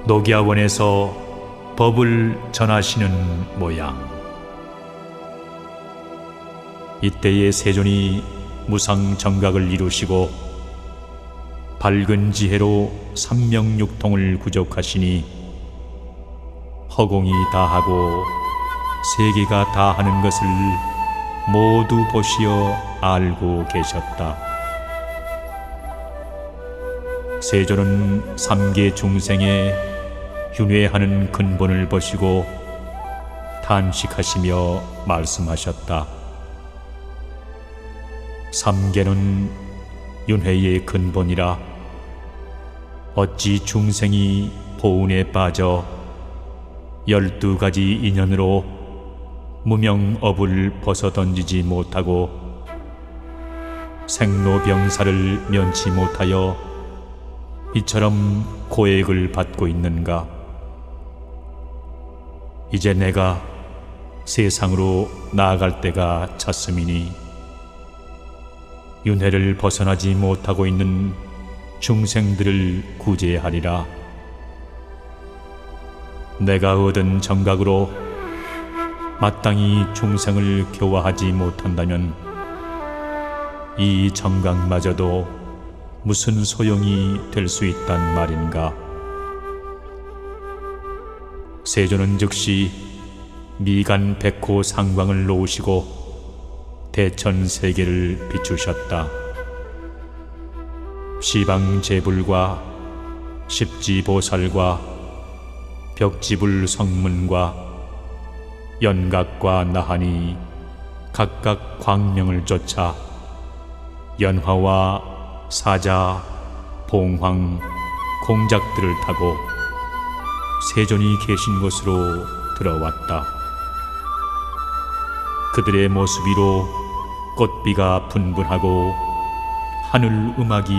녹야원에서 법을 전하시는 모양. 이때에 세존이 무상정각을 이루시고 밝은 지혜로 삼명육통을 구족하시니 허공이 다하고 세계가 다하는 것을 모두 보시어 알고 계셨다. 세존은 삼계 중생의 윤회하는 근본을 보시고 탄식하시며 말씀하셨다. 삼계는 윤회의 근본이라 어찌 중생이 보운에 빠져 12가지 인연으로 무명업을 벗어던지지 못하고 생로병사를 면치 못하여 이처럼 고액을 받고 있는가? 이제 내가 세상으로 나아갈 때가 찼음이니 윤회를 벗어나지 못하고 있는 중생들을 구제하리라. 내가 얻은 정각으로 마땅히 중생을 교화하지 못한다면 이 정각마저도 무슨 소용이 될 수 있단 말인가? 세존은 즉시 미간 백호 상광을 놓으시고 대천 세계를 비추셨다. 시방제불과 십지보살과 벽지불 성문과 연각과 나한이 각각 광명을 쫓아 연화와 사자, 봉황, 공작들을 타고 세존이 계신 곳으로 들어왔다. 그들의 모습 위로 꽃비가 분분하고 하늘 음악이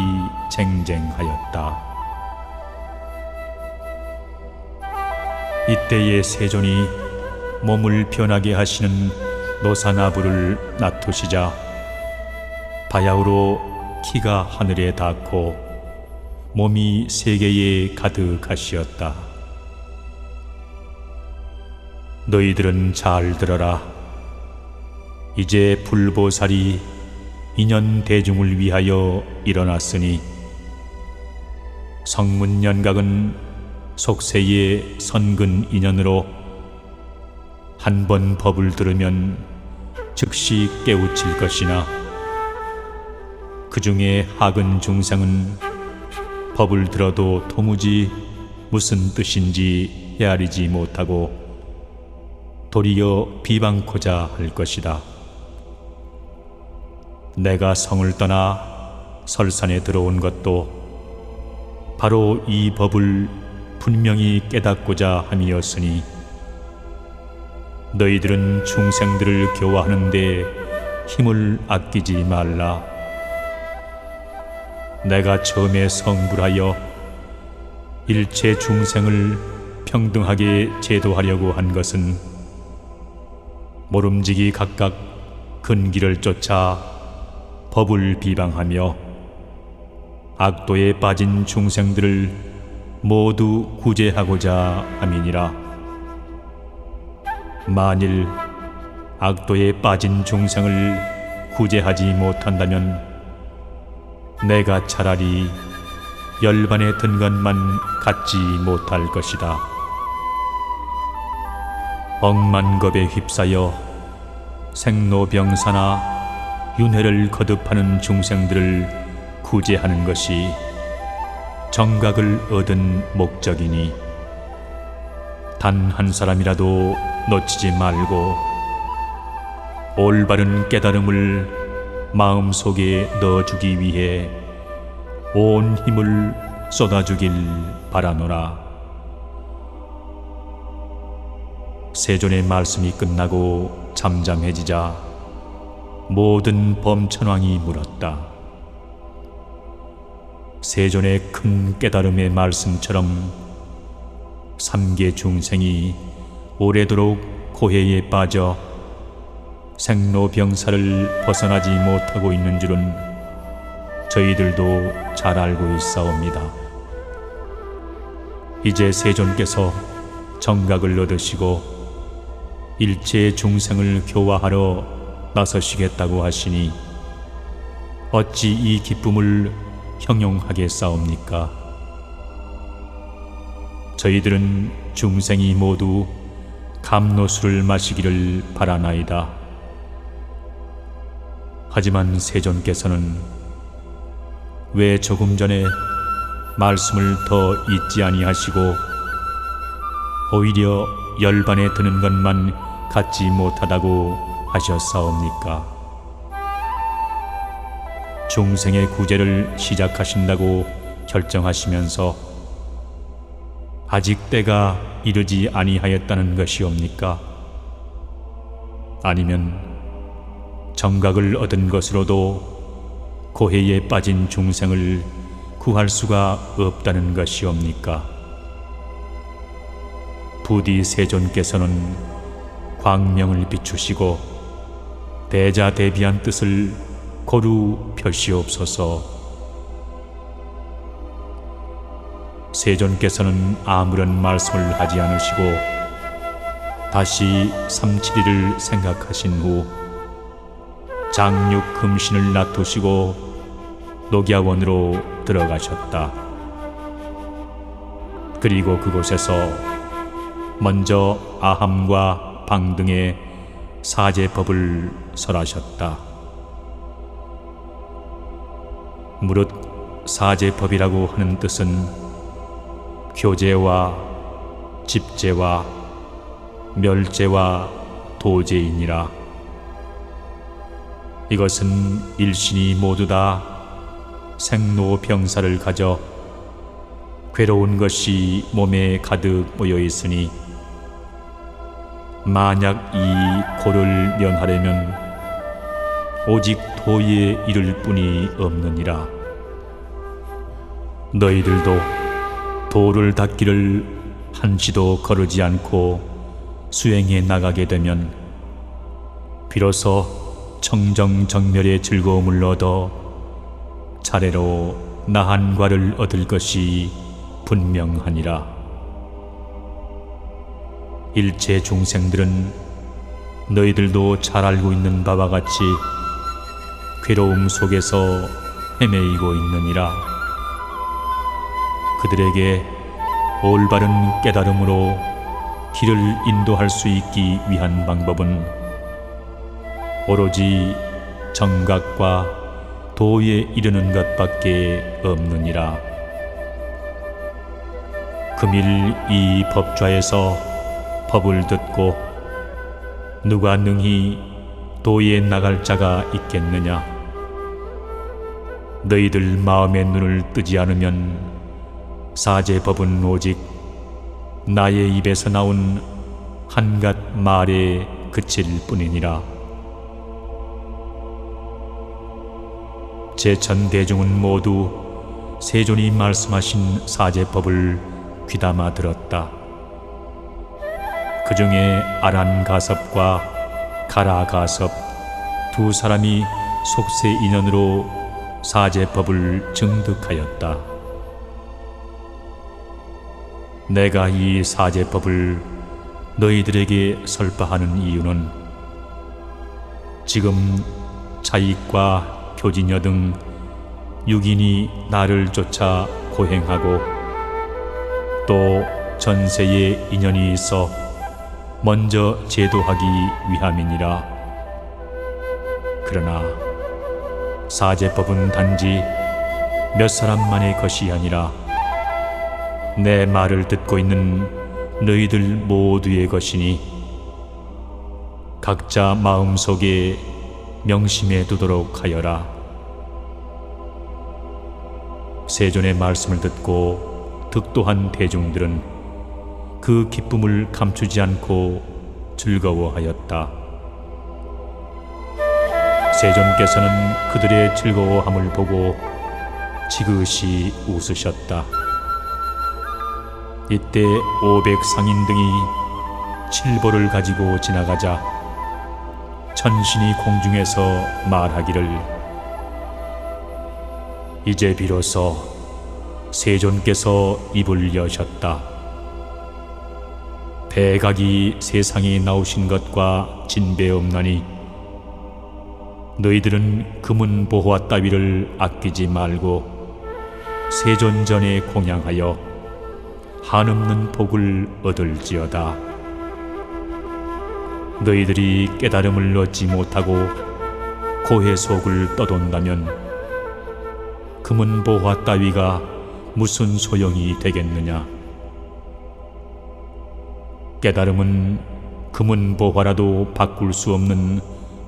쟁쟁하였다. 이때에 세존이 몸을 변하게 하시는 노사나부를 놔두시자 바야흐로 키가 하늘에 닿고 몸이 세계에 가득하시었다. 너희들은 잘 들어라. 이제 불보살이 인연 대중을 위하여 일어났으니 성문연각은 속세의 선근 인연으로 한 번 법을 들으면 즉시 깨우칠 것이나 그 중에 하근 중생은 법을 들어도 도무지 무슨 뜻인지 헤아리지 못하고 도리어 비방코자 할 것이다. 내가 성을 떠나 설산에 들어온 것도 바로 이 법을 분명히 깨닫고자 함이었으니 너희들은 중생들을 교화하는 데 힘을 아끼지 말라. 내가 처음에 성불하여 일체 중생을 평등하게 제도하려고 한 것은 모름지기 각각 근기를 쫓아 법을 비방하며 악도에 빠진 중생들을 모두 구제하고자 함이니라. 만일 악도에 빠진 중생을 구제하지 못한다면 내가 차라리 열반에 든 것만 갖지 못할 것이다. 억만겁에 휩싸여 생로병사나 윤회를 거듭하는 중생들을 구제하는 것이 정각을 얻은 목적이니 단 한 사람이라도 놓치지 말고 올바른 깨달음을 마음속에 넣어주기 위해 온 힘을 쏟아주길 바라노라. 세존의 말씀이 끝나고 잠잠해지자 모든 범천왕이 물었다. 세존의 큰 깨달음의 말씀처럼 삼계 중생이 오래도록 고해에 빠져 생로병사를 벗어나지 못하고 있는 줄은 저희들도 잘 알고 있사옵니다. 이제 세존께서 정각을 얻으시고 일체 중생을 교화하러 나서시겠다고 하시니 어찌 이 기쁨을 형용하겠사옵니까? 저희들은 중생이 모두 감로수를 마시기를 바라나이다. 하지만 세존께서는 왜 조금 전에 말씀을 더 잊지 아니하시고 오히려 열반에 드는 것만 갖지 못하다고 하셨사옵니까? 중생의 구제를 시작하신다고 결정하시면서 아직 때가 이르지 아니하였다는 것이옵니까? 아니면 정각을 얻은 것으로도 고해에 빠진 중생을 구할 수가 없다는 것이옵니까? 부디 세존께서는 광명을 비추시고 대자대비한 뜻을 고루 펴시옵소서. 세존께서는 아무런 말씀을 하지 않으시고 다시 3-7일을 생각하신 후 장육 금신을 놔두시고 녹야원으로 들어가셨다. 그리고 그곳에서 먼저 아함과 방 등의 사제법을 설하셨다. 무릇 사제법이라고 하는 뜻은 교제와 집제와 멸제와 도제이니라. 이것은 일신이 모두 다 생로병사를 가져 괴로운 것이 몸에 가득 모여 있으니 만약 이 고를 면하려면 오직 도에 이를 뿐이 없느니라. 너희들도 도를 닦기를 한시도 거르지 않고 수행해 나가게 되면 비로소 청정정멸의 즐거움을 얻어 차례로 나한과를 얻을 것이 분명하니라. 일체 중생들은 너희들도 잘 알고 있는 바와 같이 괴로움 속에서 헤매이고 있느니라. 그들에게 올바른 깨달음으로 길을 인도할 수 있기 위한 방법은 오로지 정각과 도에 이르는 것밖에 없느니라. 금일 이 법좌에서 법을 듣고 누가 능히 도에 나갈 자가 있겠느냐? 너희들 마음의 눈을 뜨지 않으면 사제법은 오직 나의 입에서 나온 한갓 말에 그칠 뿐이니라. 제천대중은 모두 세존이 말씀하신 사제법을 귀담아 들었다. 그 중에 아란가섭과 가라가섭 두 사람이 속세 인연으로 사제법을 증득하였다. 내가 이 사제법을 너희들에게 설파하는 이유는 지금 자익과 교진여 등 육인이 나를 쫓아 고행하고 또 전세에 인연이 있어 먼저 제도하기 위함이니라. 그러나 사제법은 단지 몇 사람만의 것이 아니라 내 말을 듣고 있는 너희들 모두의 것이니 각자 마음속에 명심해 두도록 하여라. 세존의 말씀을 듣고 득도한 대중들은 그 기쁨을 감추지 않고 즐거워하였다. 세존께서는 그들의 즐거워함을 보고 지그시 웃으셨다. 이때 500상인등이 칠보를 가지고 지나가자 천신이 공중에서 말하기를 이제 비로소 세존께서 입을 여셨다. 대각이 세상에 나오신 것과 진배없나니 너희들은 금은 보화 따위를 아끼지 말고 세존전에 공양하여 한없는 복을 얻을지어다. 너희들이 깨달음을 얻지 못하고 고해 속을 떠돈다면 금은 보화 따위가 무슨 소용이 되겠느냐. 깨달음은 금은 보화라도 바꿀 수 없는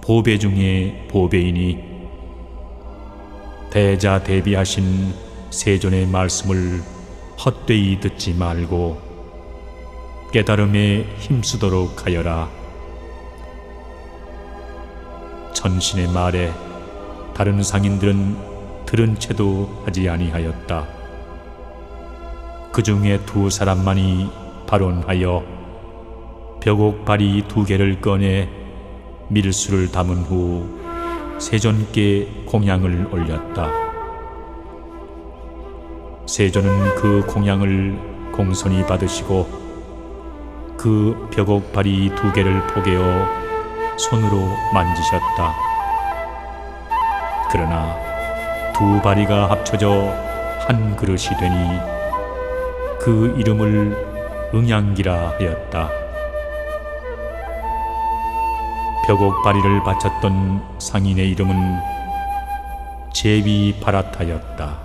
보배 중에 보배이니 대자대비하신 세존의 말씀을 헛되이 듣지 말고 깨달음에 힘쓰도록 하여라. 천신의 말에 다른 상인들은 들은 채도 하지 아니하였다. 그 중에 두 사람만이 발언하여 벽옥바리 2개를 꺼내 밀수를 담은 후 세존께 공양을 올렸다. 세존은 그 공양을 공손히 받으시고 그 벽옥바리 2개를 포개어 손으로 만지셨다. 그러나 두 바리가 합쳐져 한 그릇이 되니 그 이름을 응양기라 하였다. 벽옥바리를 바쳤던 상인의 이름은 제비바라타였다.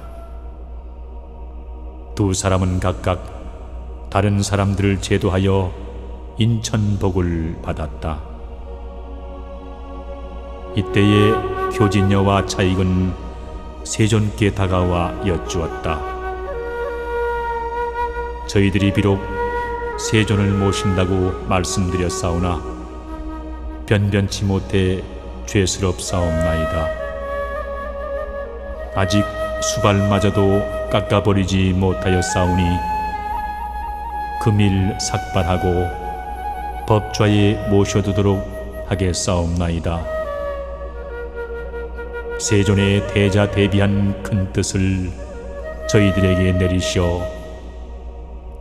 두 사람은 각각 다른 사람들을 제도하여 인천복을 받았다. 이때에 교진녀와 차익은 세존께 다가와 여쭈었다. 저희들이 비록 세존을 모신다고 말씀드렸사오나 변변치 못해 죄스럽사옵나이다. 아직 수발마저도 깎아버리지 못하였사오니 금일 삭발하고 법좌에 모셔두도록 하겠사옵나이다. 세존의 대자 대비한 큰 뜻을 저희들에게 내리시어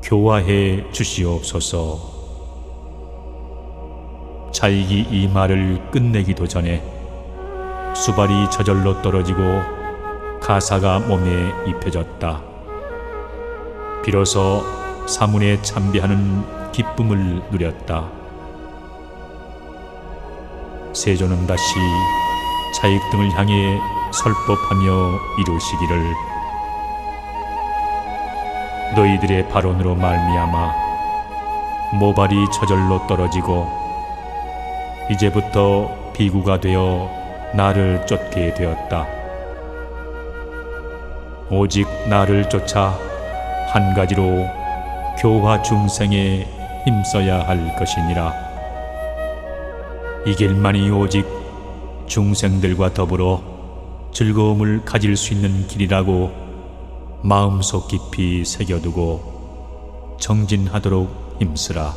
교화해 주시옵소서. 차익이 이 말을 끝내기도 전에 수발이 저절로 떨어지고 가사가 몸에 입혀졌다. 비로소 사문에 참배하는 기쁨을 누렸다. 세존은 다시 차익 등을 향해 설법하며 이루시기를 너희들의 발언으로 말미암아 모발이 저절로 떨어지고 이제부터 비구가 되어 나를 쫓게 되었다. 오직 나를 쫓아 한 가지로 교화 중생에 힘써야 할 것이니라. 이 길만이 오직 중생들과 더불어 즐거움을 가질 수 있는 길이라고 마음속 깊이 새겨두고 정진하도록 힘쓰라.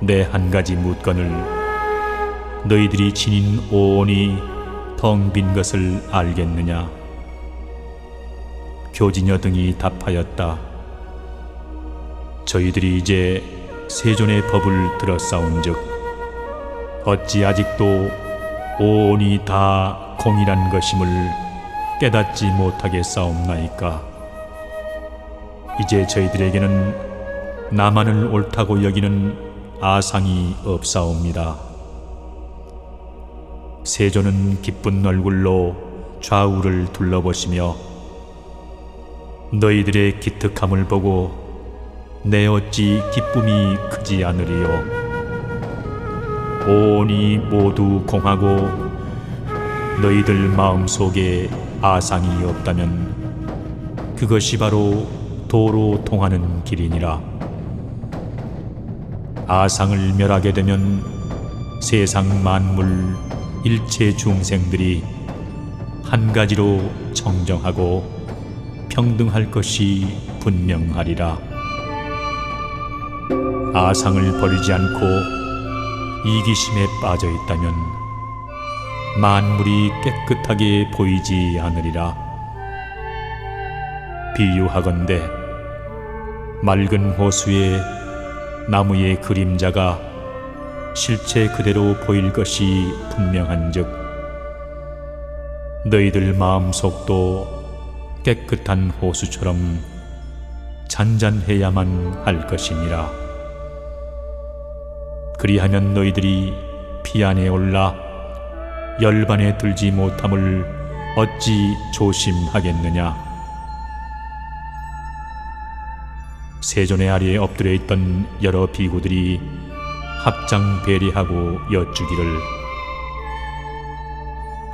내 한 가지 묻건을 너희들이 지닌 오온이 텅 빈 것을 알겠느냐. 교진여 등이 답하였다. 저희들이 이제 세존의 법을 들었사온즉 어찌 아직도 오온이 다 공이란 것임을 깨닫지 못하겠사옵나이까. 이제 저희들에게는 나만을 옳다고 여기는 아상이 없사옵니다. 세존은 기쁜 얼굴로 좌우를 둘러보시며 너희들의 기특함을 보고 내 어찌 기쁨이 크지 않으리요. 오온이 모두 공하고 너희들 마음속에 아상이 없다면 그것이 바로 도로 통하는 길이니라. 아상을 멸하게 되면 세상 만물 일체 중생들이 한 가지로 청정하고 평등할 것이 분명하리라. 아상을 버리지 않고 이기심에 빠져 있다면 만물이 깨끗하게 보이지 않으리라. 비유하건대 맑은 호수에 나무의 그림자가 실체 그대로 보일 것이 분명한즉 너희들 마음속도 깨끗한 호수처럼 잔잔해야만 할 것이니라. 그리하면 너희들이 피 안에 올라 열반에 들지 못함을 어찌 조심하겠느냐. 세존의 아래에 엎드려 있던 여러 비구들이 합장 배례하고 여쭈기를,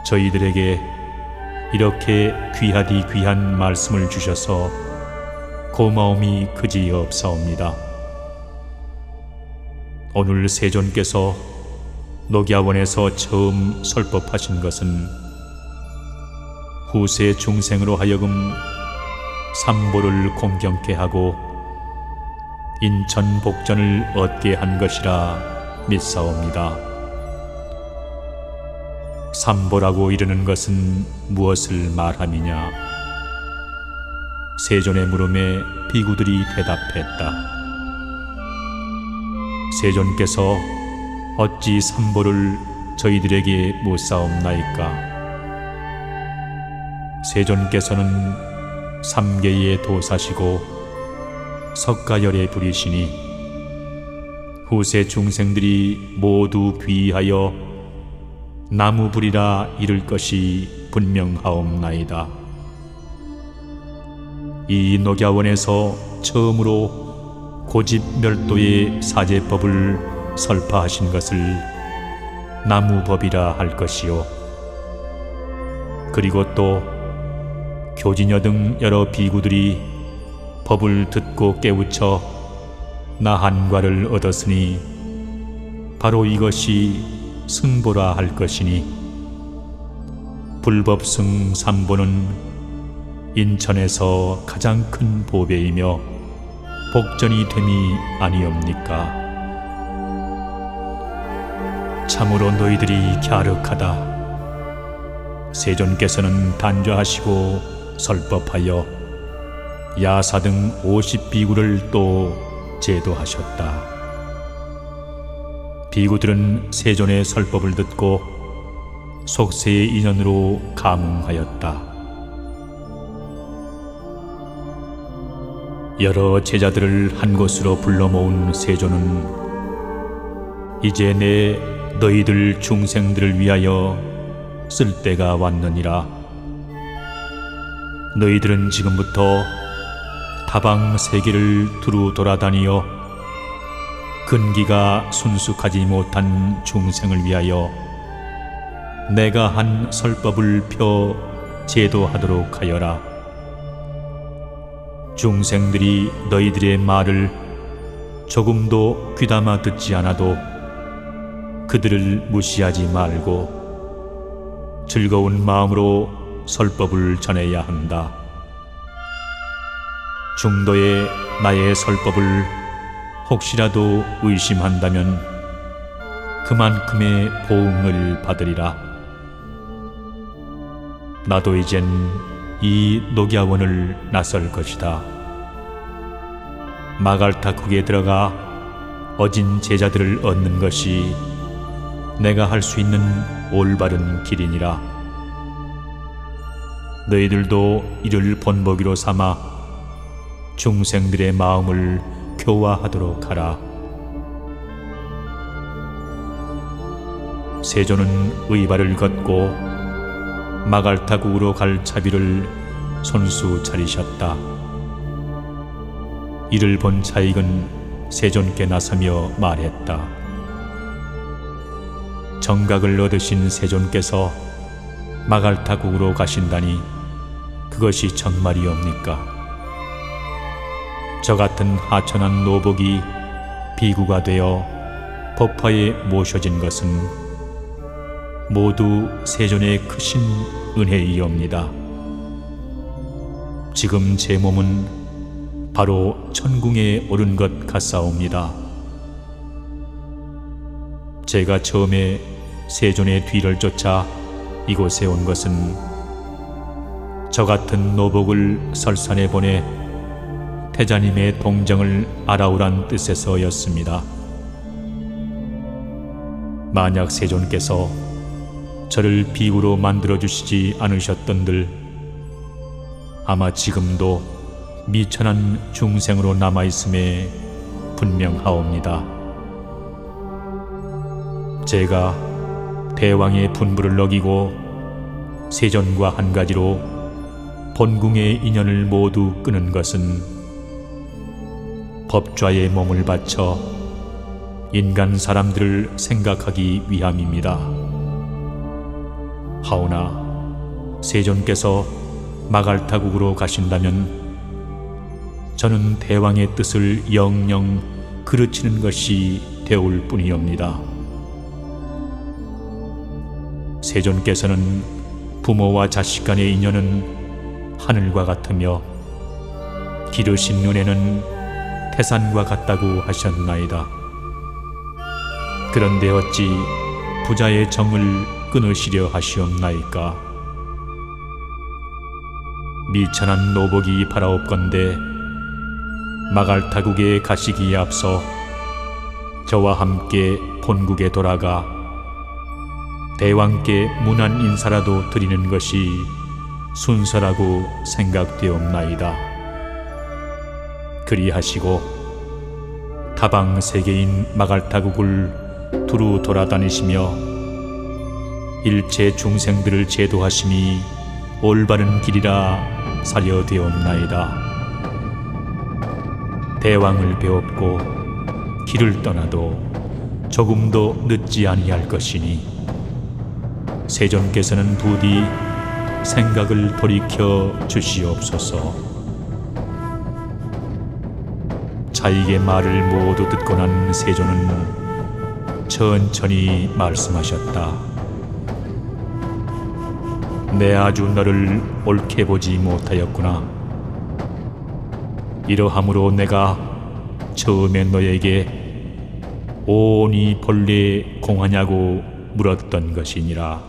저희들에게 이렇게 귀하디 귀한 말씀을 주셔서 고마움이 그지없사옵니다. 오늘 세존께서 녹야원에서 처음 설법하신 것은 후세 중생으로 하여금 삼보를 공경케 하고 인천 복전을 얻게 한 것이라 믿사옵니다. 삼보라고 이르는 것은 무엇을 말함이냐? 세존의 물음에 비구들이 대답했다. 세존께서 어찌 삼보를 저희들에게 묻사옵나이까? 세존께서는 삼계의 도사시고 석가열의 불이시니 후세 중생들이 모두 귀하여 나무불이라 이를 것이 분명하옵나이다. 이 녹야원에서 처음으로 고집멸도의 사제법을 설파하신 것을 나무법이라 할 것이요, 그리고 또 교진여 등 여러 비구들이 법을 듣고 깨우쳐 나한과를 얻었으니 바로 이것이 승보라 할 것이니, 불법승 삼보는 인천에서 가장 큰 보배이며 복전이 됨이 아니옵니까? 참으로 너희들이 갸륵하다. 세존께서는 단좌하시고 설법하여 야사 등 50비구를 또 제도하셨다. 비구들은 세존의 설법을 듣고 속세의 인연으로 감응하였다. 여러 제자들을 한 곳으로 불러 모은 세존은 이제 내 너희들 중생들을 위하여 쓸 때가 왔느니라. 너희들은 지금부터 다방 세계를 두루 돌아다니어 근기가 순숙하지 못한 중생을 위하여 내가 한 설법을 펴 제도하도록 하여라. 중생들이 너희들의 말을 조금도 귀담아 듣지 않아도 그들을 무시하지 말고 즐거운 마음으로 설법을 전해야 한다. 중도에 나의 설법을 혹시라도 의심한다면 그만큼의 보응을 받으리라. 나도 이젠 이 녹야원을 나설 것이다. 마갈타국에 들어가 어진 제자들을 얻는 것이 내가 할 수 있는 올바른 길이니라. 너희들도 이를 본보기로 삼아 중생들의 마음을 교화하도록 하라. 세존은 의발을 걷고 마갈타국으로 갈 차비를 손수 차리셨다. 이를 본 차익은 세존께 나서며 말했다. 정각을 얻으신 세존께서 마갈타국으로 가신다니 그것이 정말이옵니까? 저 같은 하천한 노복이 비구가 되어 법화에 모셔진 것은 모두 세존의 크신 은혜이옵니다. 지금 제 몸은 바로 천궁에 오른 것 같사옵니다. 제가 처음에 세존의 뒤를 쫓아 이곳에 온 것은 저 같은 노복을 설산에 보내 태자님의 동정을 알아오란 뜻에서였습니다. 만약 세존께서 저를 비구로 만들어주시지 않으셨던들 아마 지금도 미천한 중생으로 남아있음에 분명하옵니다. 제가 대왕의 분부를 어기고 세존과 한 가지로 본궁의 인연을 모두 끊은 것은 법좌에 몸을 바쳐 인간 사람들을 생각하기 위함입니다. 하오나 세존께서 마갈타국으로 가신다면 저는 대왕의 뜻을 영영 그르치는 것이 되올 뿐이옵니다. 세존께서는 부모와 자식 간의 인연은 하늘과 같으며 기르신 눈에는 태산과 같다고 하셨나이다. 그런데 어찌 부자의 정을 끊으시려 하시옵나이까? 미천한 노복이 바라옵건대 마갈타국에 가시기에 앞서 저와 함께 본국에 돌아가 대왕께 문안 인사라도 드리는 것이 순서라고 생각되옵나이다. 그리하시고 타방 세계인 마갈타국을 두루 돌아다니시며 일체 중생들을 제도하심이 올바른 길이라 사려되옵나이다. 대왕을 배웠고 길을 떠나도 조금도 늦지 아니할 것이니 세존께서는 부디 생각을 돌이켜 주시옵소서. 자익의 말을 모두 듣고 난 세존은 천천히 말씀하셨다. 내 아주 너를 옳게 보지 못하였구나. 이러함으로 내가 처음에 너에게 오니 본래 공하냐고 물었던 것이니라.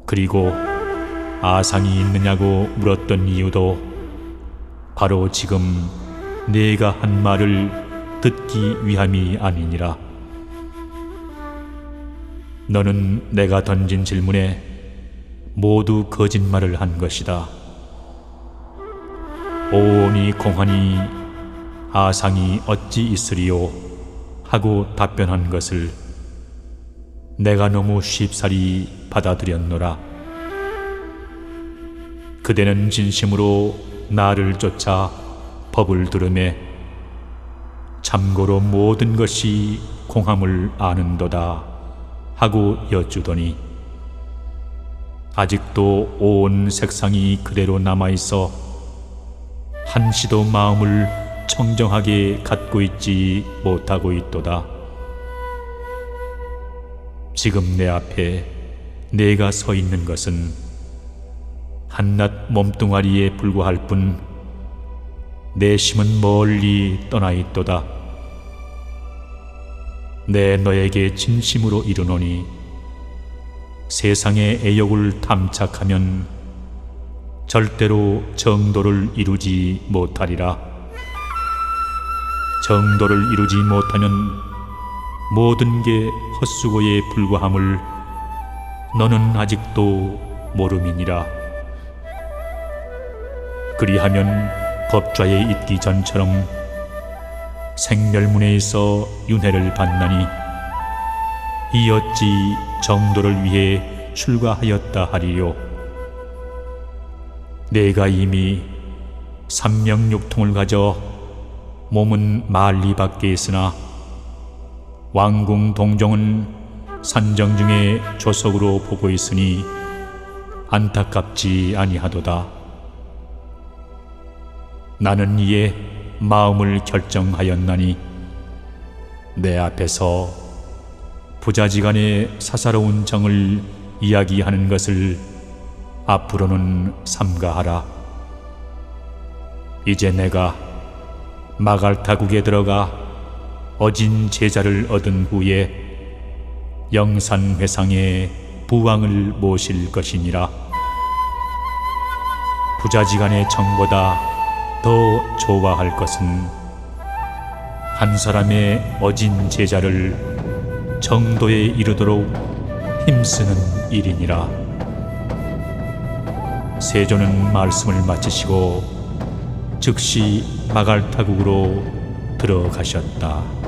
그리고 아상이 있느냐고 물었던 이유도 바로 지금 내가 한 말을 듣기 위함이 아니니라. 너는 내가 던진 질문에 모두 거짓말을 한 것이다. 오니 공하니 아상이 어찌 있으리요 하고 답변한 것을 내가 너무 쉽사리 받아들였노라. 그대는 진심으로 나를 쫓아 법을 들으매 참고로 모든 것이 공함을 아는도다 하고 여쭈더니 아직도 온 색상이 그대로 남아있어 한시도 마음을 청정하게 갖고 있지 못하고 있도다. 지금 내 앞에 내가 서 있는 것은 한낱 몸뚱아리에 불과할 뿐 내심은 멀리 떠나 있도다. 내 너에게 진심으로 이르노니 세상의 애욕을 탐착하면 절대로 정도를 이루지 못하리라. 정도를 이루지 못하면 모든 게 헛수고에 불과함을 너는 아직도 모름이니라. 그리하면 법좌에 있기 전처럼 생멸문에서 윤회를 받나니 이 어찌 정도를 위해 출가하였다 하리요. 내가 이미 삼명육통을 가져 몸은 만리 밖에 있으나 왕궁 동정은 산정 중에 조석으로 보고 있으니 안타깝지 아니하도다. 나는 이에 마음을 결정하였나니 내 앞에서 부자지간의 사사로운 정을 이야기하는 것을 앞으로는 삼가하라. 이제 내가 마갈타국에 들어가 어진 제자를 얻은 후에 영산회상에 부왕을 모실 것이니라. 부자지간의 정보다 더 좋아할 것은 한 사람의 어진 제자를 정도에 이르도록 힘쓰는 일이니라. 세조는 말씀을 마치시고 즉시 마갈타국으로 들어가셨다.